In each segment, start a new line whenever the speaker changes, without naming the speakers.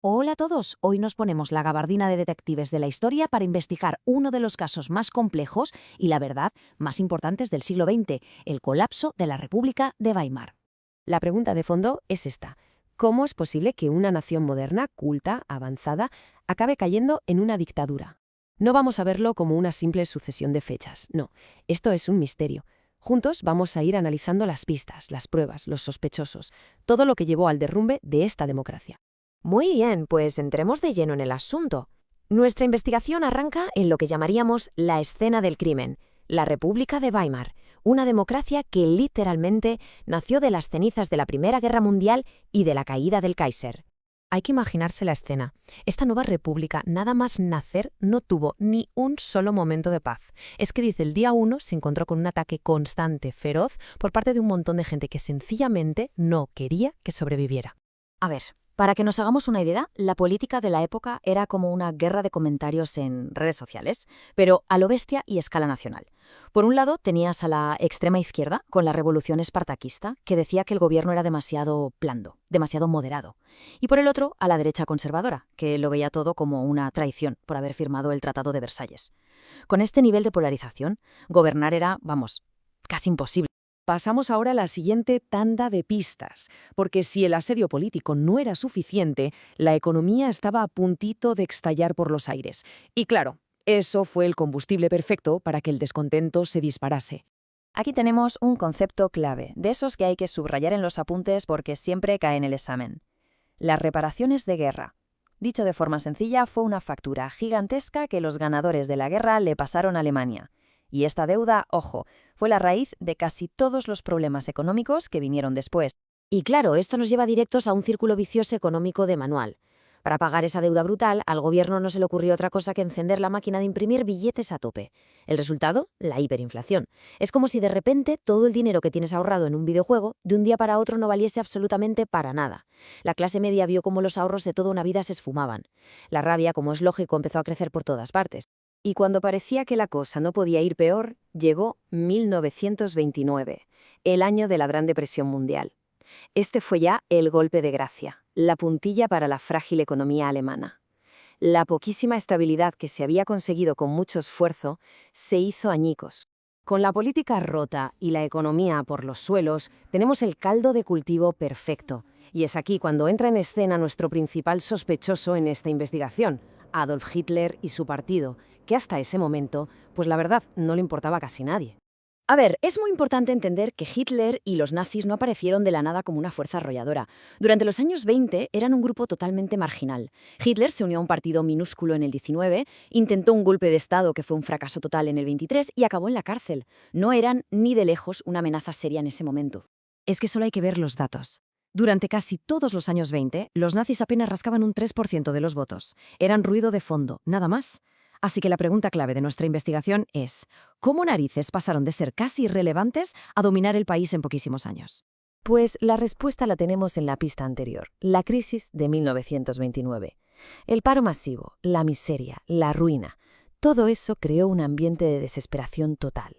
Hola a todos, hoy nos ponemos la gabardina de detectives de la historia para investigar uno de los casos más complejos y, la verdad, más importantes del siglo XX, el colapso de la República de Weimar.
La pregunta de fondo es esta. ¿Cómo es posible que una nación moderna, culta, avanzada, acabe cayendo en una dictadura? No vamos a verlo como una simple sucesión de fechas, no. Esto es un misterio. Juntos vamos a ir analizando las pistas, las pruebas, los sospechosos, todo lo que llevó al derrumbe de esta democracia.
Muy bien, pues entremos de lleno en el asunto. Nuestra investigación arranca en lo que llamaríamos la escena del crimen, la República de Weimar, una democracia que literalmente nació de las cenizas de la Primera Guerra Mundial y de la caída del Kaiser.
Hay que imaginarse la escena. Esta nueva república, nada más nacer, no tuvo ni un solo momento de paz. Es que desde el día 1 se encontró con un ataque constante, feroz, por parte de un montón de gente que sencillamente no quería que sobreviviera.
A ver, para que nos hagamos una idea, la política de la época era como una guerra de comentarios en redes sociales, pero a lo bestia y escala nacional. Por un lado, tenías a la extrema izquierda con la revolución espartaquista, que decía que el gobierno era demasiado blando, demasiado moderado. Y por el otro, a la derecha conservadora, que lo veía todo como una traición por haber firmado el Tratado de Versalles. Con este nivel de polarización, gobernar era, vamos, casi imposible.
Pasamos ahora a la siguiente tanda de pistas, porque si el asedio político no era suficiente, la economía estaba a puntito de estallar por los aires. Y claro, eso fue el combustible perfecto para que el descontento se disparase.
Aquí tenemos un concepto clave, de esos que hay que subrayar en los apuntes porque siempre cae en el examen. Las reparaciones de guerra. Dicho de forma sencilla, fue una factura gigantesca que los ganadores de la guerra le pasaron a Alemania. Y esta deuda, ojo, fue la raíz de casi todos los problemas económicos que vinieron después.
Y claro, esto nos lleva directos a un círculo vicioso económico de manual. Para pagar esa deuda brutal, al gobierno no se le ocurrió otra cosa que encender la máquina de imprimir billetes a tope. El resultado, la hiperinflación. Es como si de repente todo el dinero que tienes ahorrado en un videojuego de un día para otro no valiese absolutamente para nada. La clase media vio cómo los ahorros de toda una vida se esfumaban. La rabia, como es lógico, empezó a crecer por todas partes.
Y cuando parecía que la cosa no podía ir peor, llegó 1929, el año de la Gran Depresión Mundial. Este fue ya el golpe de gracia, la puntilla para la frágil economía alemana. La poquísima estabilidad que se había conseguido con mucho esfuerzo se hizo añicos. Con la política rota y la economía por los suelos, tenemos el caldo de cultivo perfecto. Y es aquí cuando entra en escena nuestro principal sospechoso en esta investigación, Adolf Hitler y su partido, que hasta ese momento, pues la verdad, no le importaba a casi nadie.
A ver, es muy importante entender que Hitler y los nazis no aparecieron de la nada como una fuerza arrolladora. Durante los años 20 eran un grupo totalmente marginal. Hitler se unió a un partido minúsculo en el 19, intentó un golpe de Estado que fue un fracaso total en el 23 y acabó en la cárcel. No eran ni de lejos una amenaza seria en ese momento. Es que solo hay que ver los datos. Durante casi todos los años 20, los nazis apenas rascaban un 3% de los votos. Eran ruido de fondo, nada más. Así que la pregunta clave de nuestra investigación es, ¿cómo narices pasaron de ser casi irrelevantes a dominar el país en poquísimos años?
Pues la respuesta la tenemos en la pista anterior, la crisis de 1929. El paro masivo, la miseria, la ruina, todo eso creó un ambiente de desesperación total.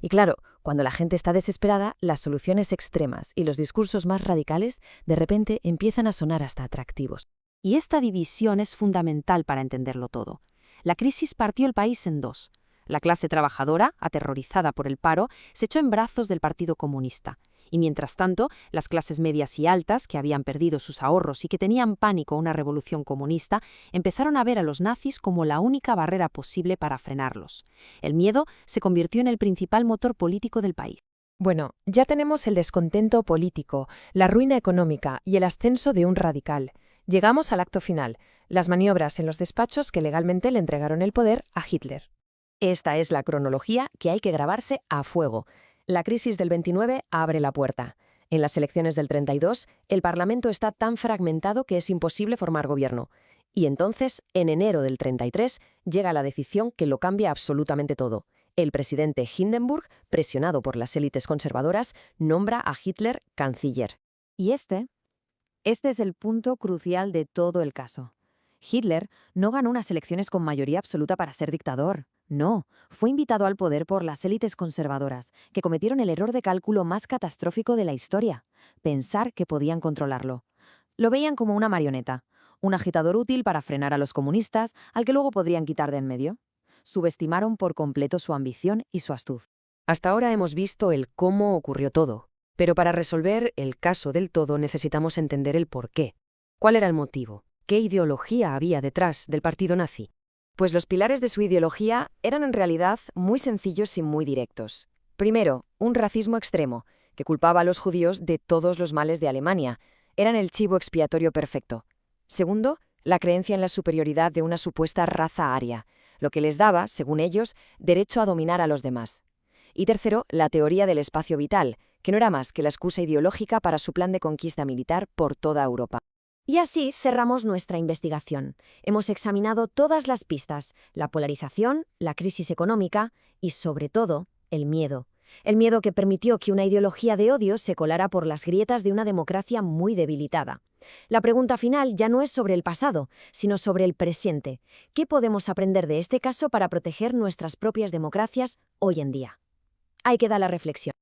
Y claro, cuando la gente está desesperada, las soluciones extremas y los discursos más radicales de repente empiezan a sonar hasta atractivos.
Y esta división es fundamental para entenderlo todo. La crisis partió el país en dos. La clase trabajadora, aterrorizada por el paro, se echó en brazos del Partido Comunista. Y mientras tanto, las clases medias y altas, que habían perdido sus ahorros y que tenían pánico a una revolución comunista, empezaron a ver a los nazis como la única barrera posible para frenarlos. El miedo se convirtió en el principal motor político del país.
Bueno, ya tenemos el descontento político, la ruina económica y el ascenso de un radical. Llegamos al acto final, las maniobras en los despachos que legalmente le entregaron el poder a Hitler. Esta es la cronología que hay que grabarse a fuego. La crisis del 29 abre la puerta. En las elecciones del 32, el Parlamento está tan fragmentado que es imposible formar gobierno. Y entonces, en enero del 33, llega la decisión que lo cambia absolutamente todo. El presidente Hindenburg, presionado por las élites conservadoras, nombra a Hitler canciller.
Y este es el punto crucial de todo el caso. Hitler no ganó unas elecciones con mayoría absoluta para ser dictador. No, fue invitado al poder por las élites conservadoras, que cometieron el error de cálculo más catastrófico de la historia: pensar que podían controlarlo. Lo veían como una marioneta,
un agitador útil para frenar a los comunistas, al que luego podrían quitar de en medio. Subestimaron por completo su ambición y su astucia.
Hasta ahora hemos visto el cómo ocurrió todo, pero para resolver el caso del todo necesitamos entender el porqué. ¿Cuál era el motivo? ¿Qué ideología había detrás del partido nazi?
Pues los pilares de su ideología eran en realidad muy sencillos y muy directos. Primero, un racismo extremo, que culpaba a los judíos de todos los males de Alemania. Eran el chivo expiatorio perfecto. Segundo, la creencia en la superioridad de una supuesta raza aria, lo que les daba, según ellos, derecho a dominar a los demás. Y tercero, la teoría del espacio vital, que no era más que la excusa ideológica para su plan de conquista militar por toda Europa.
Y así cerramos nuestra investigación. Hemos examinado todas las pistas, la polarización, la crisis económica y, sobre todo, el miedo. El miedo que permitió que una ideología de odio se colara por las grietas de una democracia muy debilitada. La pregunta final ya no es sobre el pasado, sino sobre el presente. ¿Qué podemos aprender de este caso para proteger nuestras propias democracias hoy en día? Ahí queda la reflexión.